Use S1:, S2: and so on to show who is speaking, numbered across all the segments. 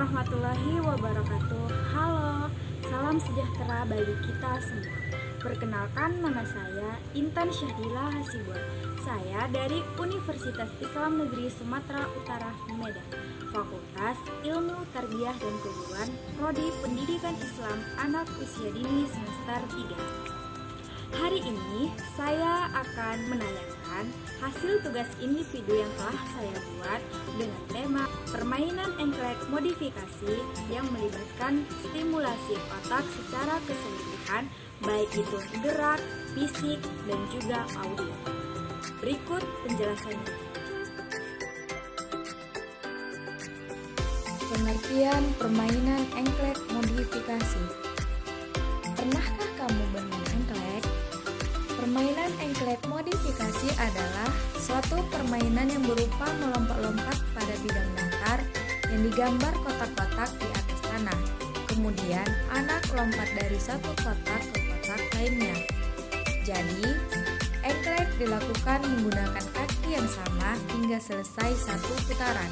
S1: warahmatullahi wabarakatuh. Halo, salam sejahtera bagi kita semua. Perkenalkan, nama saya Intan Syahdila Hasibuan. Saya dari Universitas Islam Negeri Sumatera Utara, Medan, Fakultas Ilmu Tarbiyah dan Keguruan, Prodi Pendidikan Islam Anak Usia Dini semester 3. Hari ini saya akan menayangkan hasil tugas individu yang telah saya buat dengan tema permainan engklek modifikasi yang melibatkan stimulasi otak secara keseluruhan, baik itu gerak, fisik, dan juga audio. Berikut penjelasannya.
S2: Pengertian permainan engklek modifikasi. Pernahkah kamu bermain engklek? Permainan engklek modifikasi adalah suatu permainan yang berupa melompat-lompat pada bidang datar yang digambar kotak-kotak di atas tanah. Kemudian anak lompat dari satu kotak ke kotak lainnya. Jadi, engklek dilakukan menggunakan kaki yang sama hingga selesai satu putaran.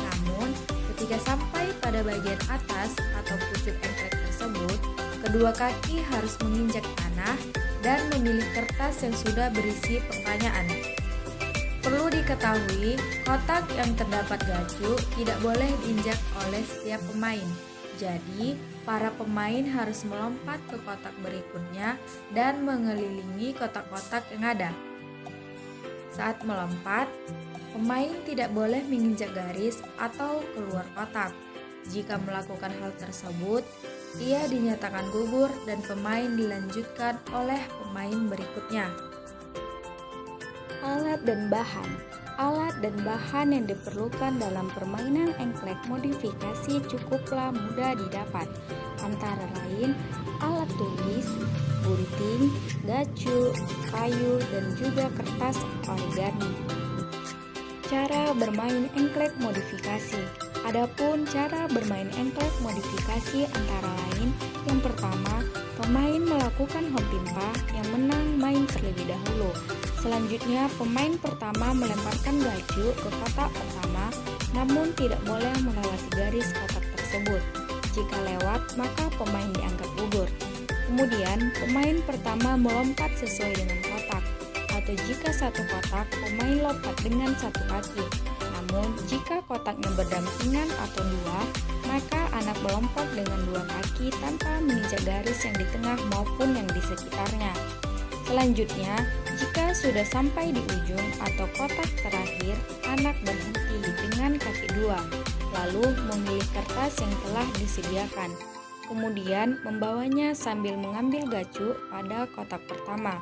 S2: Namun, ketika sampai pada bagian atas atau pucuk engklek tersebut, kedua kaki harus menginjak tanah dan memilih kertas yang sudah berisi pertanyaan. Perlu diketahui, kotak yang terdapat gacu tidak boleh diinjak oleh setiap pemain. Jadi, para pemain harus melompat ke kotak berikutnya dan mengelilingi kotak-kotak yang ada. Saat melompat, pemain tidak boleh menginjak garis atau keluar kotak. Jika melakukan hal tersebut, ia dinyatakan gugur dan pemain dilanjutkan oleh pemain berikutnya.
S1: Alat dan bahan. Alat dan bahan yang diperlukan dalam permainan engklek modifikasi cukuplah mudah didapat. Antara lain, alat tulis, gunting, gacu, kayu, dan juga kertas origami. Cara bermain engklek modifikasi. Adapun cara bermain engklek modifikasi antara lain, yang pertama, pemain melakukan hop pimpa, yang menang main terlebih dahulu. Selanjutnya, pemain pertama melemparkan gacu ke kotak pertama, namun tidak boleh melewati garis kotak tersebut. Jika lewat, maka pemain dianggap gugur. Kemudian, pemain pertama melompat sesuai dengan kotak, atau jika satu kotak, pemain lompat dengan satu kaki. Namun, jika kotaknya berdampingan atau dua, maka anak melompat dengan dua kaki tanpa menginjak garis yang di tengah maupun yang di sekitarnya. Selanjutnya, jika sudah sampai di ujung atau kotak terakhir, anak berhenti dengan kaki dua, lalu memilih kertas yang telah disediakan. Kemudian, membawanya sambil mengambil gacu pada kotak pertama.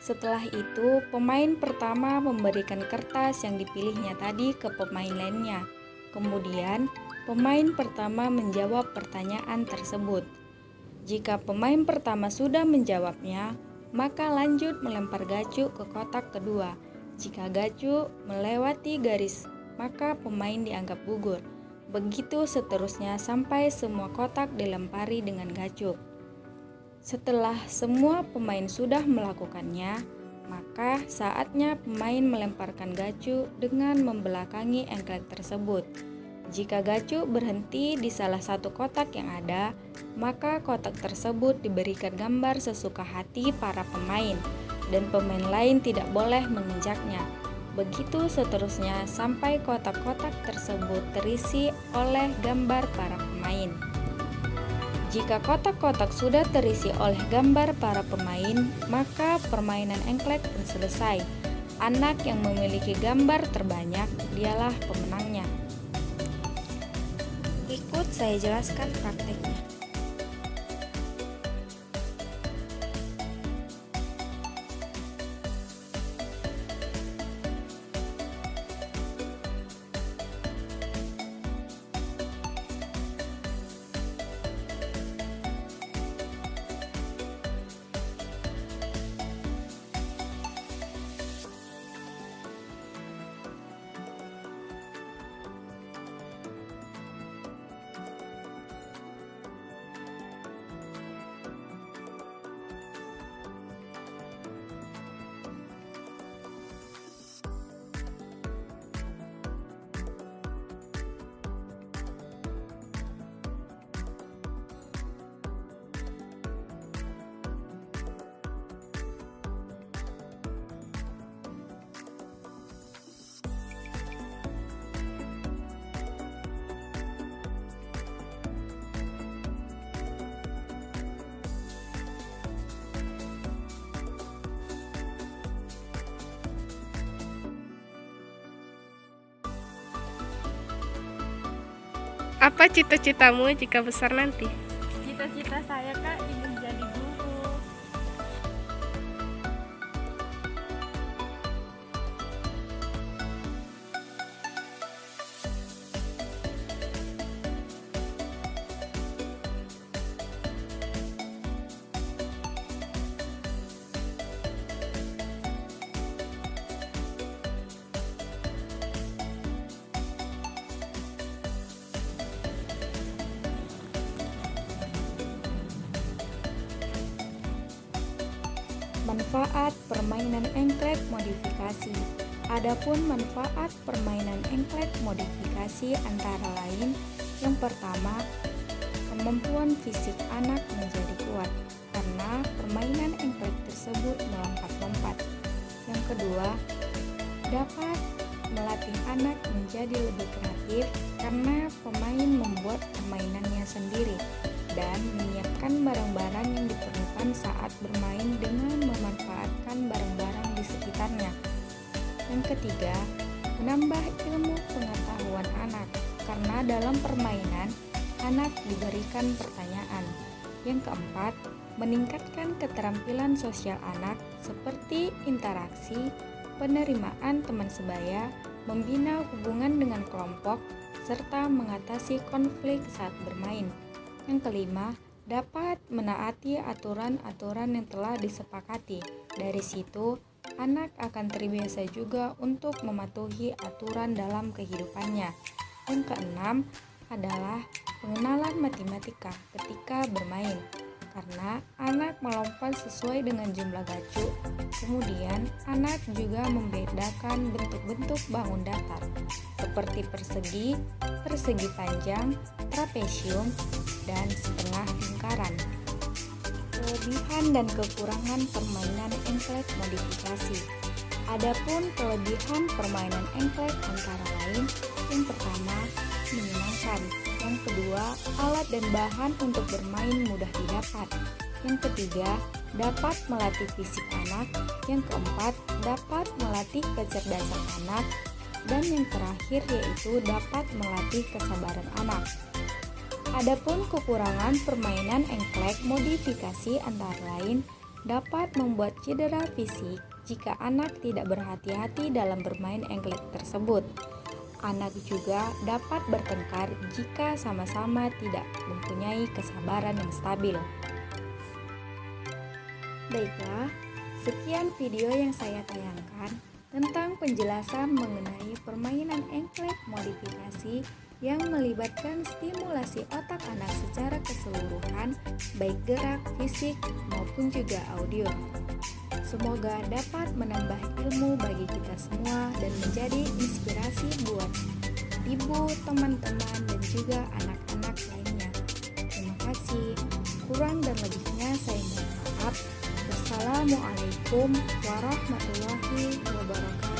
S1: Setelah itu, pemain pertama memberikan kertas yang dipilihnya tadi ke pemain lainnya. Kemudian, pemain pertama menjawab pertanyaan tersebut. Jika pemain pertama sudah menjawabnya, maka lanjut melempar gacu ke kotak kedua. Jika gacu melewati garis, maka pemain dianggap gugur. Begitu seterusnya sampai semua kotak dilempari dengan gacu. Setelah semua pemain sudah melakukannya, maka saatnya pemain melemparkan gacu dengan membelakangi engklek tersebut. Jika gacu berhenti di salah satu kotak yang ada, maka kotak tersebut diberikan gambar sesuka hati para pemain, dan pemain lain tidak boleh menginjaknya. Begitu seterusnya sampai kotak-kotak tersebut terisi oleh gambar para pemain. Jika kotak-kotak sudah terisi oleh gambar para pemain, maka permainan engklek pun selesai. Anak yang memiliki gambar terbanyak dialah pemenangnya. Ikut saya jelaskan prakteknya.
S3: Apa cita-citamu jika besar nanti?
S4: Cita-cita saya Kak ingin jadi guru.
S1: Manfaat permainan engklek modifikasi. Adapun manfaat permainan engklek modifikasi antara lain, yang pertama, kemampuan fisik anak menjadi kuat karena permainan engklek tersebut melompat-lompat. Yang kedua, dapat melatih anak menjadi lebih kreatif karena pemain membuat permainannya sendiri dan menyiapkan barang-barang yang diperlukan saat bermain dengan memanfaatkan barang-barang di sekitarnya. Yang ketiga, menambah ilmu pengetahuan anak karena dalam permainan anak diberikan pertanyaan. Yang keempat, meningkatkan keterampilan sosial anak seperti interaksi, penerimaan teman sebaya, membina hubungan dengan kelompok, serta mengatasi konflik saat bermain. Yang kelima, dapat menaati aturan-aturan yang telah disepakati. Dari situ, anak akan terbiasa juga untuk mematuhi aturan dalam kehidupannya. Yang keenam adalah pengenalan matematika ketika bermain, karena anak melompat sesuai dengan jumlah gacu. Kemudian, anak juga membedakan bentuk-bentuk bangun datar, seperti persegi, persegi panjang, trapesium, dan setengah lingkaran. Kelebihan dan kekurangan permainan engklek modifikasi. Adapun kelebihan permainan engklek antara lain, yang pertama, menyenangkan. Yang kedua, alat dan bahan untuk bermain mudah didapat. Yang ketiga, dapat melatih fisik anak. Yang keempat, dapat melatih kecerdasan anak. Dan yang terakhir yaitu dapat melatih kesabaran anak. Adapun kekurangan permainan engklek modifikasi antara lain dapat membuat cedera fisik jika anak tidak berhati-hati dalam bermain engklek tersebut. Anak juga dapat bertengkar jika sama-sama tidak mempunyai kesabaran yang stabil. Baiklah, sekian video yang saya tayangkan tentang penjelasan mengenai permainan engklek modifikasi yang melibatkan stimulasi otak anak secara keseluruhan, baik gerak, fisik, maupun juga audio. Semoga dapat menambah ilmu bagi kita semua dan menjadi inspirasi buat ibu, teman-teman, dan juga anak-anak lainnya. Terima kasih. Kurang dan lebihnya saya mohon maaf. Wassalamualaikum warahmatullahi wabarakatuh.